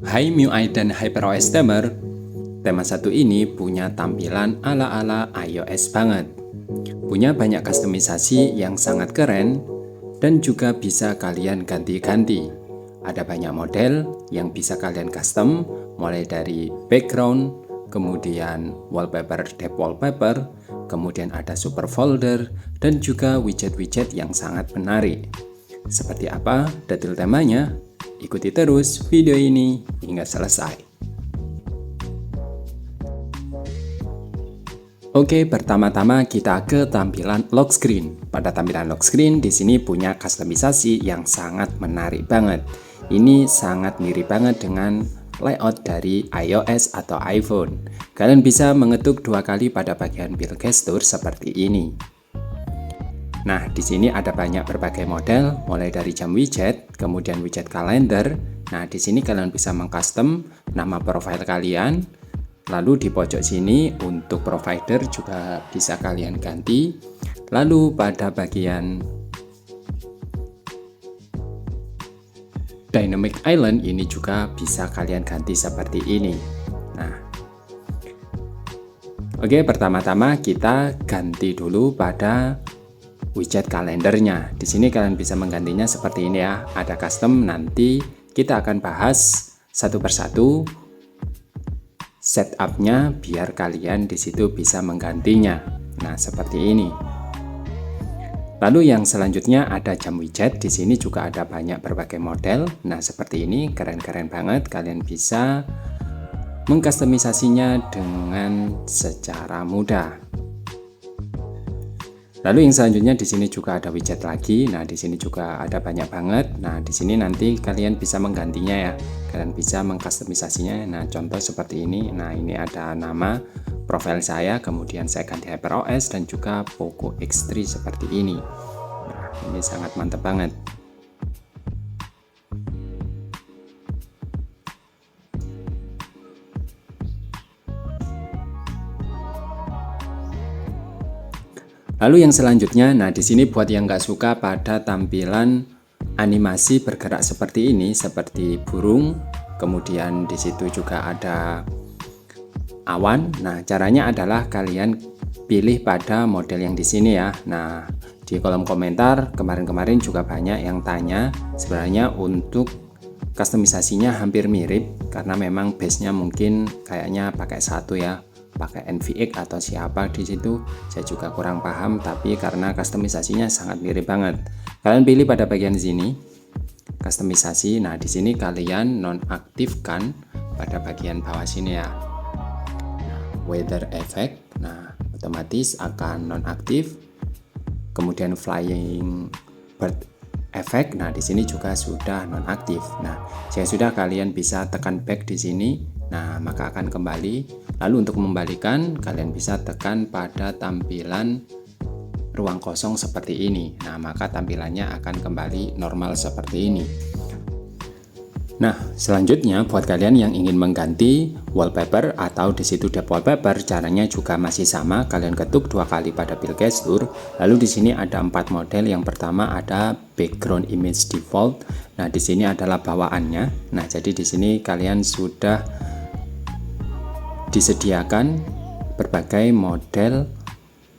Hai MIUI dan HyperOS Tamer, tema satu ini punya tampilan ala-ala iOS banget. Punya banyak kustomisasi yang sangat keren dan juga bisa kalian ganti-ganti. Ada banyak model yang bisa kalian custom, mulai dari background, kemudian wallpaper, depth wallpaper, kemudian ada super folder, dan juga widget-widget yang sangat menarik. Seperti apa detail temanya? Ikuti terus video ini hingga selesai. Oke, pertama-tama kita ke tampilan lock screen. Pada tampilan lock screen di sini punya kustomisasi yang sangat menarik banget. Ini sangat mirip banget dengan layout dari iOS atau iPhone. Kalian bisa mengetuk 2 kali pada bagian build gesture seperti ini. Nah, di sini ada banyak berbagai model, mulai dari jam widget, kemudian widget kalender. Nah, di sini kalian bisa mengcustom nama profile kalian. Lalu di pojok sini untuk provider juga bisa kalian ganti. Lalu pada bagian Dynamic Island ini juga bisa kalian ganti seperti ini. Nah, oke, pertama-tama kita ganti dulu pada widget kalendernya. Di sini kalian bisa menggantinya seperti ini ya. Ada custom, nanti kita akan bahas satu persatu setupnya biar kalian di situ bisa menggantinya. Nah, seperti ini. Lalu yang selanjutnya ada jam widget. Di sini juga ada banyak berbagai model. Nah, seperti ini keren-keren banget. Kalian bisa mengkustomisasinya dengan secara mudah. Lalu yang selanjutnya di sini juga ada widget lagi. Nah, di sini juga ada banyak banget. Nah, di sini nanti kalian bisa menggantinya ya. Kalian bisa mengkustomisasinya. Nah, contoh seperti ini. Nah, ini ada nama profil saya, kemudian saya ganti HyperOS dan juga Poco X3 seperti ini. Nah, ini sangat mantap banget. Lalu yang selanjutnya, nah di sini buat yang nggak suka pada tampilan animasi bergerak seperti ini, seperti burung, kemudian di situ juga ada awan. Nah, caranya adalah kalian pilih pada model yang di sini ya. Nah, di kolom komentar kemarin-kemarin juga banyak yang tanya, sebenarnya untuk kustomisasinya hampir mirip karena memang base-nya mungkin kayaknya pakai satu ya. Pakai NVX atau siapa di situ, saya juga kurang paham, tapi karena kustomisasinya sangat mirip banget. Kalian pilih pada bagian sini kustomisasi. Nah, di sini kalian nonaktifkan pada bagian bawah sini ya. Nah, weather effect, nah otomatis akan nonaktif. Kemudian flying bird effect, nah di sini juga sudah nonaktif. Nah, jika sudah kalian bisa tekan back di sini. Nah, maka akan kembali. Lalu untuk membalikan, kalian bisa tekan pada tampilan ruang kosong seperti ini. Nah, maka tampilannya akan kembali normal seperti ini. Nah, selanjutnya buat kalian yang ingin mengganti wallpaper atau di situ depth wallpaper, caranya juga masih sama. Kalian ketuk 2 kali pada build gesture. Lalu di sini ada 4 model. Yang pertama ada background image default. Nah, di sini adalah bawaannya. Nah, jadi di sini kalian sudah disediakan berbagai model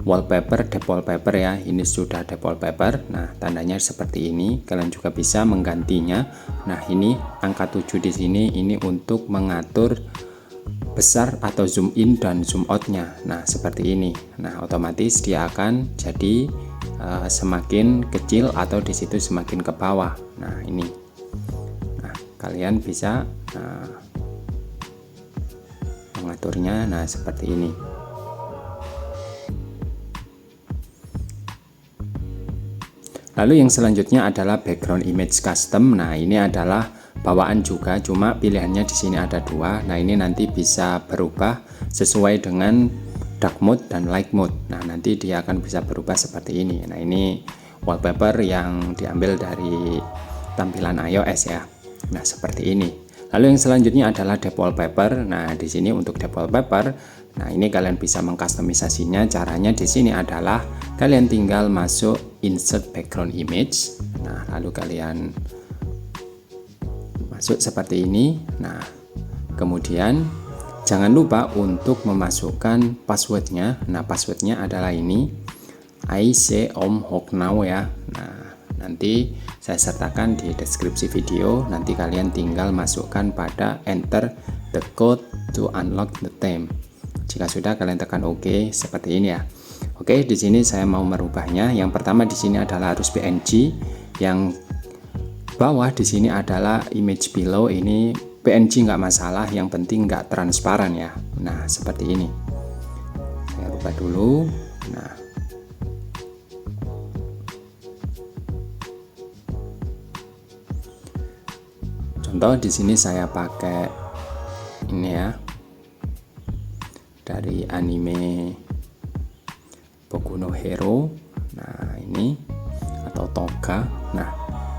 wallpaper, depth wallpaper ya. Ini sudah depth wallpaper. Nah, tandanya seperti ini. Kalian juga bisa menggantinya. Nah, ini angka 7 di sini ini untuk mengatur besar atau zoom in dan zoom out-nya. Nah, seperti ini. Nah, otomatis dia akan jadi semakin kecil atau di situ semakin ke bawah. Nah, ini. Nah, kalian bisa mengaturnya. Nah, seperti ini. Lalu yang selanjutnya adalah background image custom. Nah, ini adalah bawaan juga, cuma pilihannya di sini ada 2. Nah, ini nanti bisa berubah sesuai dengan dark mode dan light mode. Nah, nanti dia akan bisa berubah seperti ini. Nah, ini wallpaper yang diambil dari tampilan iOS ya. Nah, seperti ini. Lalu yang selanjutnya adalah depth wallpaper. Nah, di sini untuk depth wallpaper, nah ini kalian bisa mengkustomisasinya. Caranya di sini adalah kalian tinggal masuk insert background image. Nah, lalu kalian masuk seperti ini. Nah, Kemudian jangan lupa untuk memasukkan passwordnya. Nah, passwordnya adalah ini, IC Om Hoknau ya. Nah, nanti saya sertakan di deskripsi video. Nanti kalian tinggal masukkan pada enter the code to unlock the theme. Jika sudah, kalian tekan OK seperti ini ya. Oke, di sini saya mau merubahnya. Yang pertama di sini adalah harus PNG. Yang bawah di sini adalah image below. Ini PNG nggak masalah, yang penting nggak transparan ya. Nah, seperti ini. Saya rubah dulu. Nah, contoh di sini saya pakai ini ya, dari anime Boku no Hero. Nah, ini atau toga. Nah,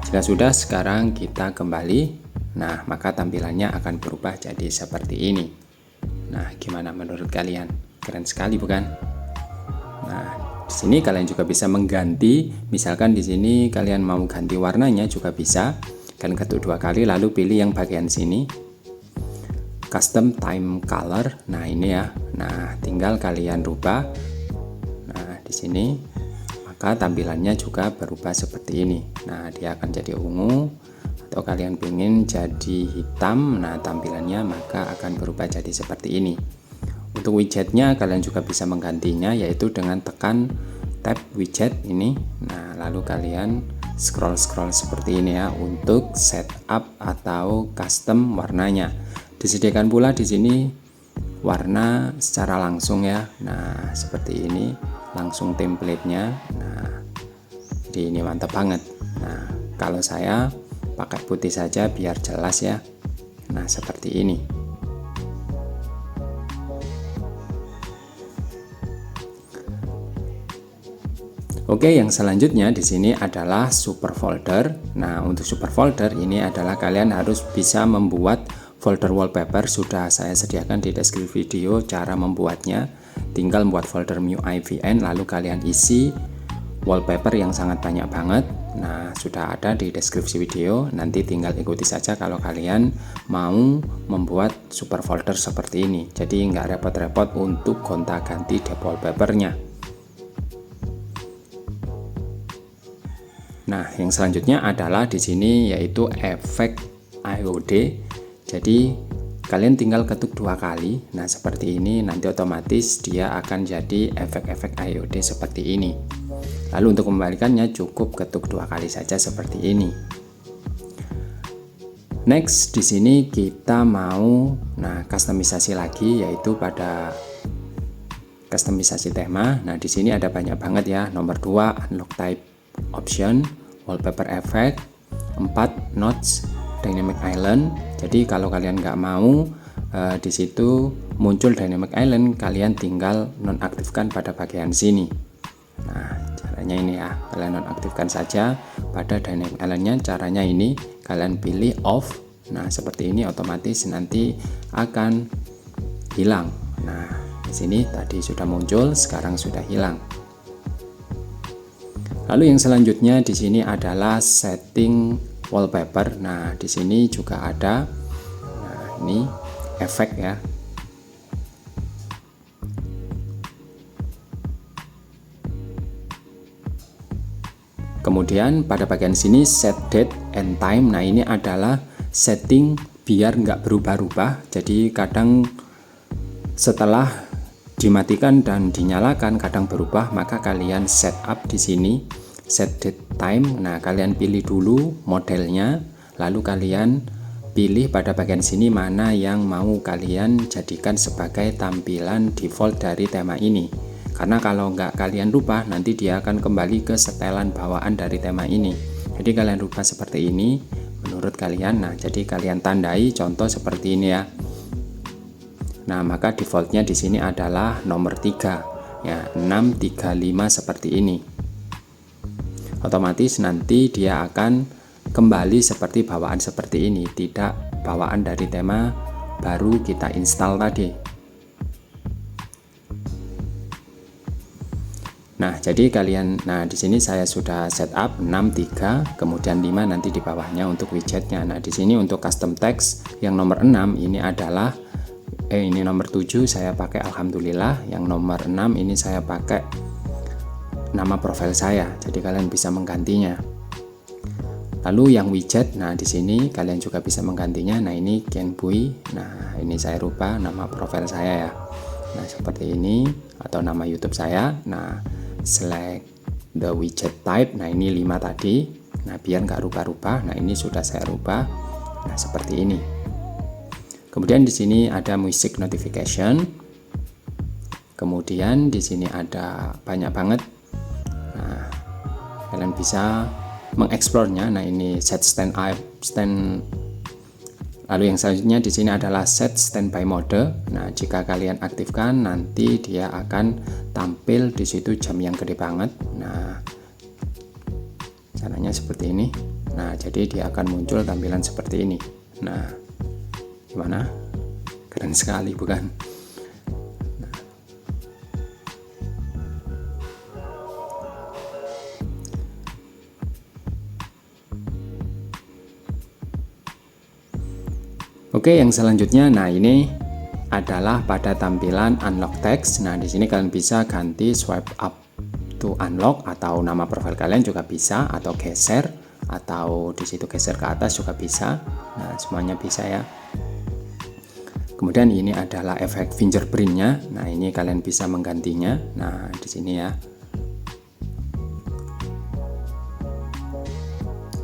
jika sudah, sekarang kita kembali. Nah, maka tampilannya akan berubah jadi seperti ini. Nah, gimana menurut kalian? Keren sekali bukan? Nah, di sini kalian juga bisa mengganti. Misalkan di sini kalian mau ganti warnanya juga bisa. Kalian ketuk 2 kali lalu pilih yang bagian sini, custom time color. Nah, ini ya. Nah, tinggal kalian rubah. Nah, di sini maka tampilannya juga berubah seperti ini. Nah, dia akan jadi ungu. Atau kalian pengen jadi hitam, nah tampilannya maka akan berubah jadi seperti ini. Untuk widgetnya kalian juga bisa menggantinya, yaitu dengan tekan tab widget ini. Nah, lalu kalian scroll seperti ini ya untuk setup atau custom warnanya. Disediakan pula di sini warna secara langsung ya. Nah, seperti ini langsung template-nya. Nah, jadi ini mantap banget. Nah, kalau saya pakai putih saja biar jelas ya. Nah, seperti ini. Oke, yang selanjutnya di sini adalah super folder. Nah, untuk super folder ini adalah kalian harus bisa membuat folder wallpaper. Sudah saya sediakan di deskripsi video cara membuatnya. Tinggal membuat folder MIUI VN lalu kalian isi wallpaper yang sangat banyak banget. Nah, sudah ada di deskripsi video. Nanti tinggal ikuti saja kalau kalian mau membuat super folder seperti ini. Jadi nggak repot-repot untuk gonta-ganti dep wallpapernya. Nah, yang selanjutnya adalah di sini yaitu efek IOD. Jadi kalian tinggal ketuk 2 kali. Nah, seperti ini nanti otomatis dia akan jadi efek-efek IOD seperti ini. Lalu untuk membalikannya cukup ketuk 2 kali saja seperti ini. Next, di sini kita mau kustomisasi lagi, yaitu pada kustomisasi tema. Nah, di sini ada banyak banget ya. Nomor 2 unlock type option, wallpaper effect, 4 nodes, dynamic island. Jadi kalau kalian nggak mau di situ muncul dynamic island, kalian tinggal nonaktifkan pada bagian sini. Nah, caranya ini ya, kalian nonaktifkan saja pada dynamic islandnya. Caranya ini, kalian pilih off. Nah, seperti ini otomatis nanti akan hilang. Nah, di sini tadi sudah muncul, sekarang sudah hilang. Lalu yang selanjutnya di sini adalah setting wallpaper. Nah, di sini juga ada. Nah, ini efek ya. Kemudian pada bagian sini set date and time. Nah, ini adalah setting biar nggak berubah-ubah. Jadi kadang setelah dimatikan dan dinyalakan kadang berubah, maka kalian set up di sini set date time. Nah, kalian pilih dulu modelnya, lalu kalian pilih pada bagian sini mana yang mau kalian jadikan sebagai tampilan default dari tema ini. Karena kalau nggak kalian rubah, nanti dia akan kembali ke setelan bawaan dari tema ini. Jadi kalian rubah seperti ini menurut kalian. Nah, jadi kalian tandai contoh seperti ini ya. Nah, maka defaultnya di sini adalah nomor 3 ya, 635 seperti ini. Otomatis nanti dia akan kembali seperti bawaan seperti ini, tidak bawaan dari tema baru kita install tadi. Nah, jadi di sini saya sudah setup 6, 3, kemudian 5 nanti di bawahnya untuk widgetnya. Nah, di sini untuk custom text yang nomor 6 ini adalah ini nomor 7 saya pakai alhamdulillah, yang nomor 6 ini saya pakai nama profil saya. Jadi kalian bisa menggantinya. Lalu yang widget, nah di sini kalian juga bisa menggantinya. Nah, ini Kenbui. Nah, ini saya rubah nama profil saya ya. Nah, seperti ini, atau nama YouTube saya. Nah, select the widget type. Nah, ini 5 tadi. Nah, biar nggak rubah-rubah. Nah, ini sudah saya rubah. Nah, seperti ini. Kemudian di sini ada music notification. Kemudian di sini ada banyak banget. Nah, kalian bisa mengeksplornya. Nah, ini set stand. Lalu yang selanjutnya di sini adalah set standby mode. Nah, jika kalian aktifkan nanti dia akan tampil di situ jam yang gede banget. Nah, caranya seperti ini. Nah, jadi dia akan muncul tampilan seperti ini. Nah, gimana? Keren sekali bukan? Oke, yang selanjutnya, nah ini adalah pada tampilan unlock text. Nah, di sini kalian bisa ganti swipe up to unlock, atau nama profil kalian juga bisa, atau geser, atau di situ geser ke atas juga bisa. Nah, semuanya bisa ya. Kemudian ini adalah efek fingerprintnya. Nah, ini kalian bisa menggantinya. Nah, di sini ya.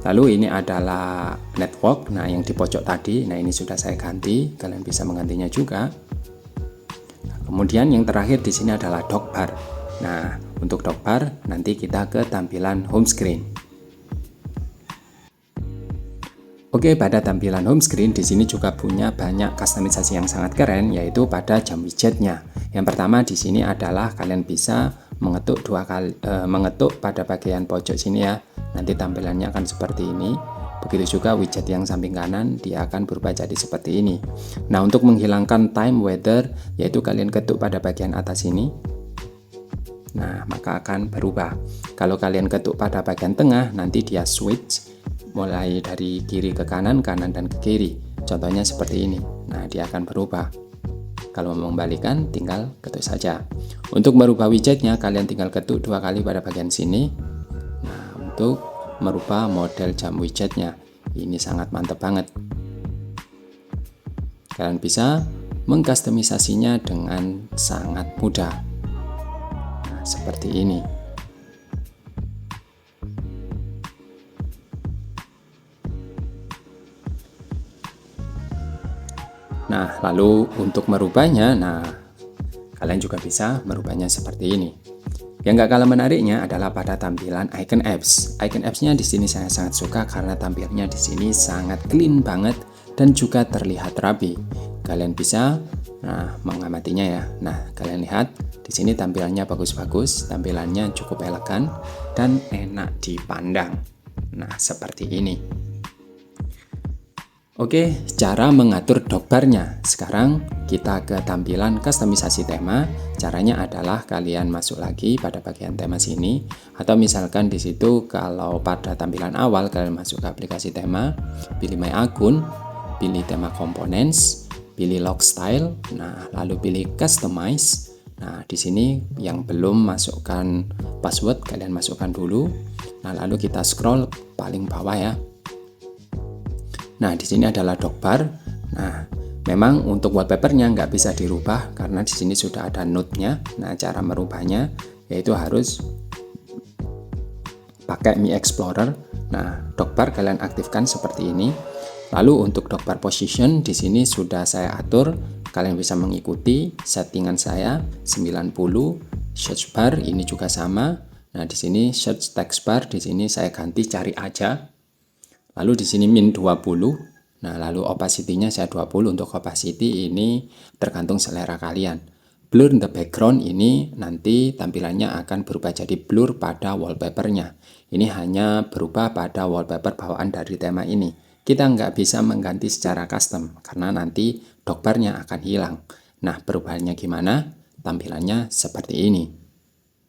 Lalu ini adalah network. Nah, yang di pojok tadi, nah ini sudah saya ganti. Kalian bisa menggantinya juga. Nah, kemudian yang terakhir di sini adalah dockbar. Nah, untuk dockbar nanti kita ke tampilan home screen. Oke, pada tampilan home screen di sini juga punya banyak customisasi yang sangat keren, yaitu pada jam widgetnya. Yang pertama di sini adalah kalian bisa mengetuk mengetuk pada bagian pojok sini ya. Nanti tampilannya akan seperti ini. Begitu juga widget yang samping kanan, dia akan berubah jadi seperti ini. Nah, untuk menghilangkan time weather, yaitu kalian ketuk pada bagian atas ini. Nah, maka akan berubah. Kalau kalian ketuk pada bagian tengah, nanti dia switch mulai dari kiri ke kanan, kanan dan ke kiri. Contohnya seperti ini. Nah, dia akan berubah. Kalau mau membalikan, tinggal ketuk saja. Untuk merubah widgetnya, kalian tinggal ketuk 2 kali pada bagian sini. Nah, untuk merubah model jam widgetnya, ini sangat mantap banget. Kalian bisa mengkustomisasinya dengan sangat mudah. Nah, seperti ini. Nah, lalu untuk merubahnya, nah kalian juga bisa merubahnya seperti ini. Yang gak kalah menariknya adalah pada tampilan icon apps. Icon apps-nya di sini saya sangat suka karena tampilnya di sini sangat clean banget dan juga terlihat rapi. Kalian bisa mengamatinya ya. Nah, kalian lihat di sini tampilannya bagus-bagus, tampilannya cukup elegan dan enak dipandang. Nah, seperti ini. Oke, cara mengatur dockbarnya. Sekarang kita ke tampilan kustomisasi tema. Caranya adalah kalian masuk lagi pada bagian tema sini, atau misalkan di situ kalau pada tampilan awal kalian masuk ke aplikasi tema, pilih my akun, pilih tema components, pilih log style, nah lalu pilih customize. Nah, di sini yang belum masukkan password kalian masukkan dulu. Nah, lalu kita scroll paling bawah ya. Nah, di sini adalah dockbar. Nah, memang untuk wallpapernya nggak bisa dirubah karena di sini sudah ada node-nya. Nah, cara merubahnya yaitu harus pakai Mi Explorer. Nah, dockbar kalian aktifkan seperti ini. Lalu untuk dockbar position di sini sudah saya atur. Kalian bisa mengikuti settingan saya 90. Search bar ini juga sama. Nah, di sini search text bar di sini saya ganti cari aja. Lalu di sini min 20. Nah, lalu opacity-nya saya 20. Untuk opacity ini tergantung selera kalian. Blur in the background ini nanti tampilannya akan berubah jadi blur pada wallpapernya. Ini hanya berubah pada wallpaper bawaan dari tema ini. Kita nggak bisa mengganti secara custom karena nanti dockbarnya akan hilang. Nah, perubahannya gimana? Tampilannya seperti ini.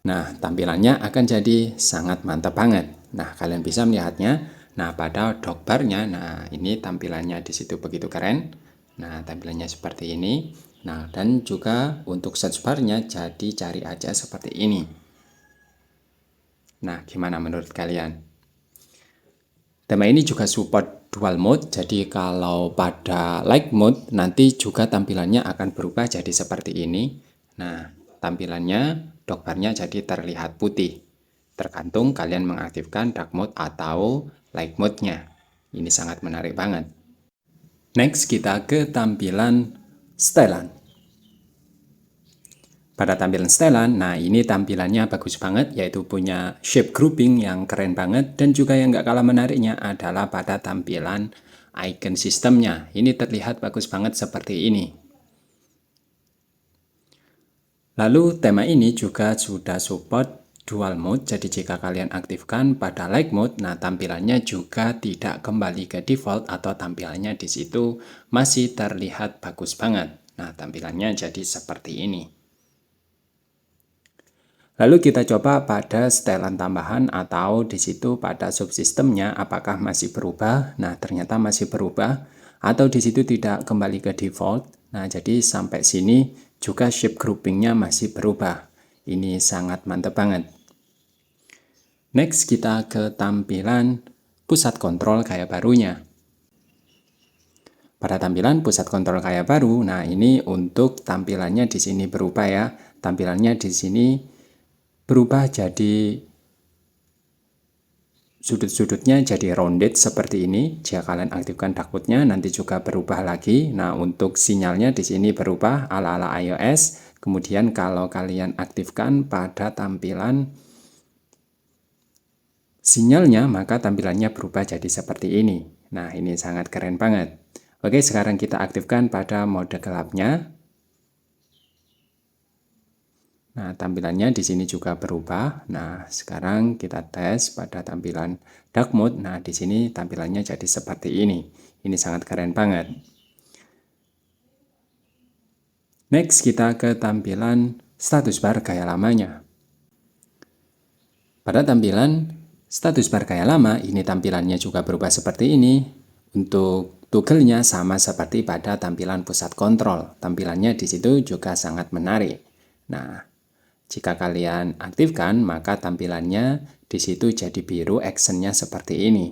Nah, tampilannya akan jadi sangat mantap banget. Nah, kalian bisa melihatnya. Nah, pada dockbarnya, nah ini tampilannya di situ begitu keren. Nah, tampilannya seperti ini. Nah, dan juga untuk search bar-nya jadi cari aja seperti ini. Nah, gimana menurut kalian? Tema ini juga support dual mode, jadi kalau pada light mode nanti juga tampilannya akan berubah jadi seperti ini. Nah, tampilannya dockbarnya jadi terlihat putih. Tergantung kalian mengaktifkan dark mode atau light mode-nya. Ini sangat menarik banget. Next, kita ke tampilan setelan. Pada tampilan setelan, nah ini tampilannya bagus banget, yaitu punya shape grouping yang keren banget, dan juga yang gak kalah menariknya adalah pada tampilan icon sistemnya. Ini terlihat bagus banget seperti ini. Lalu tema ini juga sudah support dual mode, jadi jika kalian aktifkan pada light mode, nah tampilannya juga tidak kembali ke default atau tampilannya di situ masih terlihat bagus banget. Nah, tampilannya jadi seperti ini. Lalu kita coba pada setelan tambahan atau di situ pada subsistemnya apakah masih berubah. Nah, ternyata masih berubah atau di situ tidak kembali ke default. Nah, jadi sampai sini juga shape groupingnya masih berubah. Ini sangat mantap banget. Next, kita ke tampilan pusat kontrol gaya barunya. Pada tampilan pusat kontrol gaya baru, nah ini untuk tampilannya di sini berubah ya. Tampilannya di sini berubah jadi sudut-sudutnya jadi rounded seperti ini. Jika kalian aktifkan dark mode-nya nanti juga berubah lagi. Nah, untuk sinyalnya di sini berubah ala-ala iOS. Kemudian kalau kalian aktifkan pada tampilan sinyalnya, maka tampilannya berubah jadi seperti ini. Nah, ini sangat keren banget. Oke, sekarang kita aktifkan pada mode gelapnya. Nah, tampilannya di sini juga berubah. Nah, sekarang kita tes pada tampilan dark mode. Nah, di sini tampilannya jadi seperti ini. Ini sangat keren banget. Next, kita ke tampilan status bar gaya lamanya. Pada tampilan status bar gaya lama, ini tampilannya juga berubah seperti ini. Untuk toggle-nya sama seperti pada tampilan pusat kontrol. Tampilannya di situ juga sangat menarik. Nah, jika kalian aktifkan, maka tampilannya di situ jadi biru, actionnya seperti ini.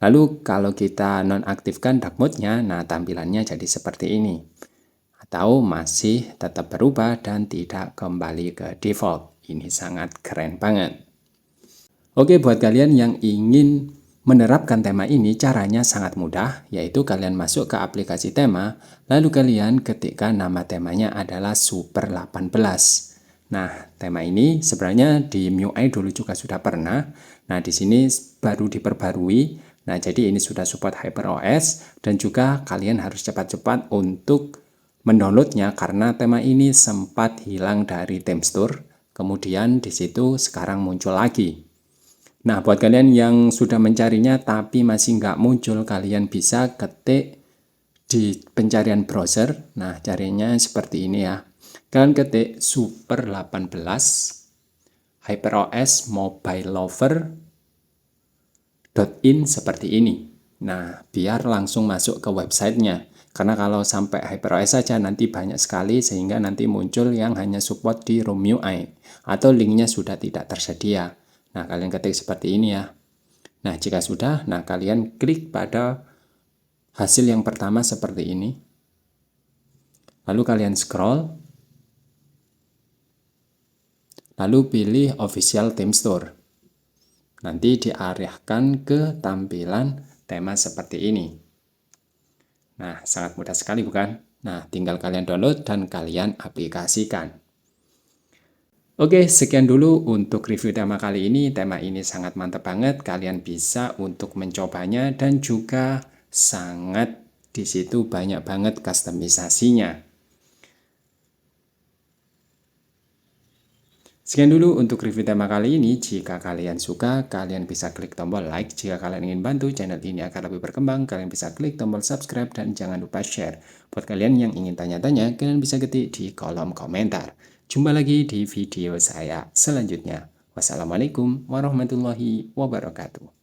Lalu kalau kita nonaktifkan dark mode-nya, nah tampilannya jadi seperti ini. Atau masih tetap berubah dan tidak kembali ke default. Ini sangat keren banget. Oke, buat kalian yang ingin menerapkan tema ini, caranya sangat mudah, yaitu kalian masuk ke aplikasi tema, lalu kalian ketikkan nama temanya adalah Super 18. Nah, tema ini sebenarnya di MIUI dulu juga sudah pernah. Nah, di sini baru diperbarui. Nah, jadi ini sudah support HyperOS dan juga kalian harus cepat-cepat untuk mendownloadnya karena tema ini sempat hilang dari Theme Store. Kemudian di situ sekarang muncul lagi. Nah, buat kalian yang sudah mencarinya tapi masih nggak muncul, kalian bisa ketik di pencarian browser. Nah, carinya seperti ini ya. Kalian ketik Super 18 HyperOS Mobile Lover.in seperti ini. Nah, biar langsung masuk ke websitenya. Karena kalau sampai HyperOS saja nanti banyak sekali sehingga nanti muncul yang hanya support di ROM MIUI atau linknya sudah tidak tersedia. Nah, kalian ketik seperti ini ya. Nah, jika sudah, nah kalian klik pada hasil yang pertama seperti ini. Lalu kalian scroll. Lalu pilih Official Theme Store. Nanti diarahkan ke tampilan tema seperti ini. Nah, sangat mudah sekali bukan? Nah, tinggal kalian download dan kalian aplikasikan. Oke, sekian dulu untuk review tema kali ini. Tema ini sangat mantap banget. Kalian bisa untuk mencobanya dan juga sangat di situ banyak banget customisasinya. Sekian dulu untuk review tema kali ini. Jika kalian suka, kalian bisa klik tombol like. Jika kalian ingin bantu channel ini agar lebih berkembang, kalian bisa klik tombol subscribe dan jangan lupa share. Buat kalian yang ingin tanya-tanya, kalian bisa ketik di kolom komentar. Jumpa lagi di video saya selanjutnya. Wassalamualaikum warahmatullahi wabarakatuh.